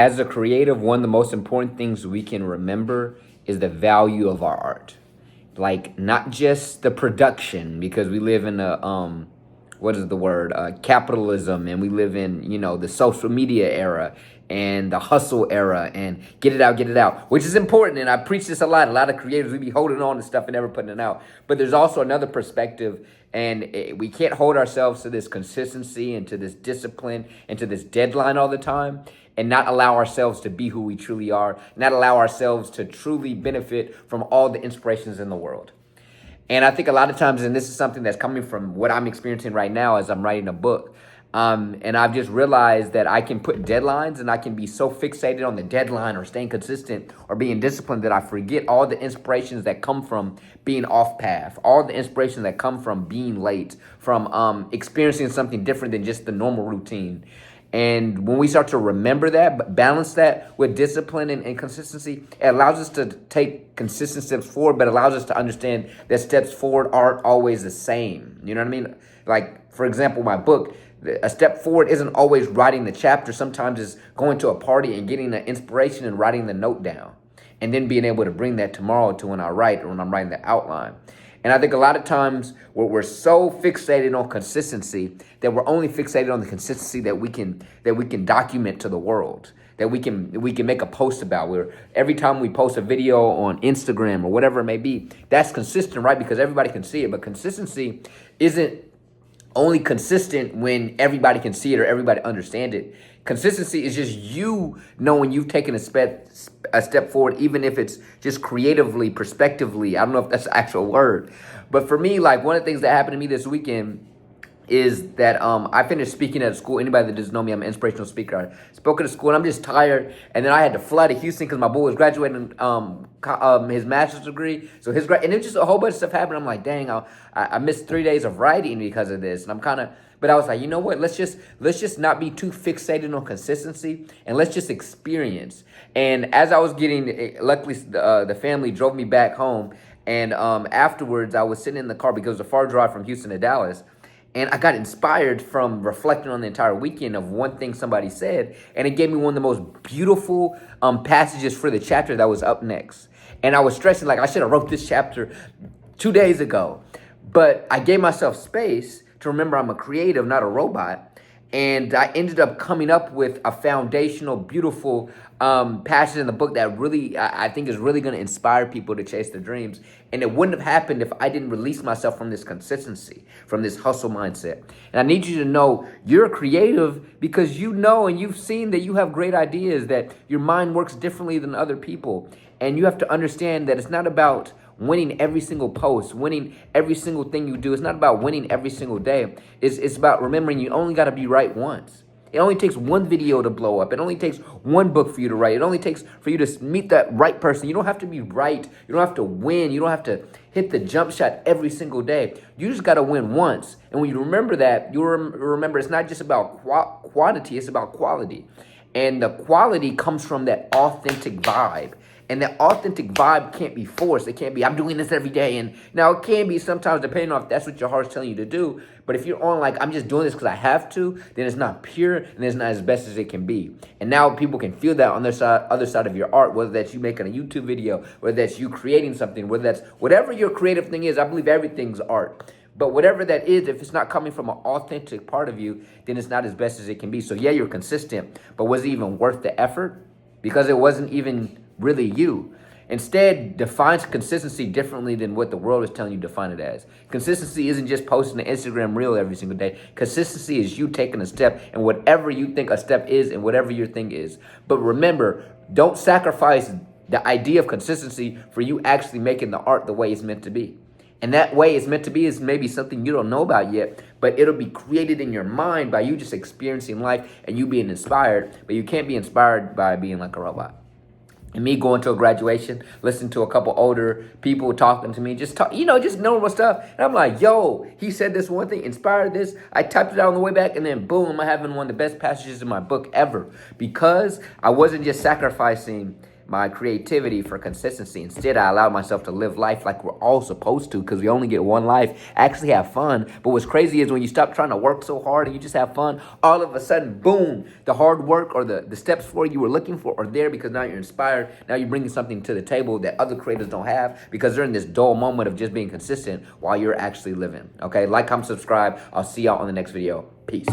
As a creative, one of the most important things we can remember is the value of our art. Like not just the production, because we live in a what is the word? Capitalism, and we live in, the social media era and the hustle era and get it out, which is important. And I preach this a lot. A lot of creators, we be holding on to stuff and never putting it out. But there's also another perspective, and we can't hold ourselves to this consistency and to this discipline and to this deadline all the time and not allow ourselves to be who we truly are, not allow ourselves to truly benefit from all the inspirations in the world. And I think a lot of times, and this is something that's coming from what I'm experiencing right now as I'm writing a book, and I've just realized that I can put deadlines and I can be so fixated on the deadline or staying consistent or being disciplined that I forget all the inspirations that come from being off path, all the inspirations that come from being late, from experiencing something different than just the normal routine. And when we start to remember that, but balance that with discipline and consistency, it allows us to take consistent steps forward, but allows us to understand that steps forward aren't always the same. You know what I mean? Like, for example, my book, a step forward isn't always writing the chapter. Sometimes it's going to a party and getting the inspiration and writing the note down, and then being able to bring that tomorrow to when I write or when I'm writing the outline. And I think a lot of times we're so fixated on consistency that we're only fixated on the consistency that we can document to the world, that we can make a post about. Where every time we post a video on Instagram or whatever it may be, that's consistent, right? Because everybody can see it. But consistency isn't only consistent when everybody can see it or everybody understand it. Consistency is just you knowing you've taken a step forward, even if it's just creatively, prospectively. I don't know if that's the actual word. But for me, like one of the things that happened to me this weekend is that I finished speaking at a school. Anybody that doesn't know me, I'm an inspirational speaker. I spoke at a school, and I'm just tired. And then I had to fly to Houston because my boy was graduating his master's degree. So and it was just a whole bunch of stuff happened. I'm like, dang, I missed 3 days of writing because of this. And but I was like, you know what? Let's just not be too fixated on consistency, and let's just experience. And as I was luckily the family drove me back home, and afterwards I was sitting in the car because it was a far drive from Houston to Dallas. And I got inspired from reflecting on the entire weekend of one thing somebody said, and it gave me one of the most beautiful passages for the chapter that was up next. And I was stressing like I should have wrote this chapter 2 days ago, but I gave myself space to remember I'm a creative, not a robot. And I ended up coming up with a foundational, beautiful passage in the book that really, I think is really going to inspire people to chase their dreams. And it wouldn't have happened if I didn't release myself from this consistency, from this hustle mindset. And I need you to know you're creative because you know and you've seen that you have great ideas, that your mind works differently than other people. And you have to understand that it's not about winning every single post, winning every single thing you do. It's not about winning every single day. It's about remembering you only got to be right once. It only takes one video to blow up. It only takes one book for you to write. It only takes for you to meet that right person. You don't have to be right. You don't have to win. You don't have to hit the jump shot every single day. You just got to win once. And when you remember that, you'll remember it's not just about quantity, it's about quality. And the quality comes from that authentic vibe. And that authentic vibe can't be forced. It can't be, I'm doing this every day. And now it can be sometimes depending on if that's what your heart's telling you to do. But if you're on like, I'm just doing this because I have to, then it's not pure and it's not as best as it can be. And now people can feel that on the other side of your art, whether that's you making a YouTube video, whether that's you creating something, whether that's whatever your creative thing is. I believe everything's art. But whatever that is, if it's not coming from an authentic part of you, then it's not as best as it can be. So yeah, you're consistent, but was it even worth the effort? Because it wasn't even really you. Instead, define consistency differently than what the world is telling you to define it as. Consistency isn't just posting an Instagram reel every single day. Consistency is you taking a step and whatever you think a step is and whatever your thing is. But remember, don't sacrifice the idea of consistency for you actually making the art the way it's meant to be. And that way it's meant to be is maybe something you don't know about yet, but it'll be created in your mind by you just experiencing life and you being inspired. But you can't be inspired by being like a robot. And me going to a graduation, listening to a couple older people talking to me, just normal stuff. And I'm like, yo, he said this one thing, inspired this. I typed it out on the way back, and then boom, I'm having one of the best passages in my book ever. Because I wasn't just sacrificing my creativity for consistency. Instead, I allowed myself to live life like we're all supposed to, because we only get one life. Actually have fun. But what's crazy is when you stop trying to work so hard and you just have fun, all of a sudden, boom, the hard work or the steps for you were looking for are there, because now you're inspired. Now you're bringing something to the table that other creators don't have, because they're in this dull moment of just being consistent while you're actually living. Okay, like, comment, subscribe. I'll see y'all on the next video. Peace.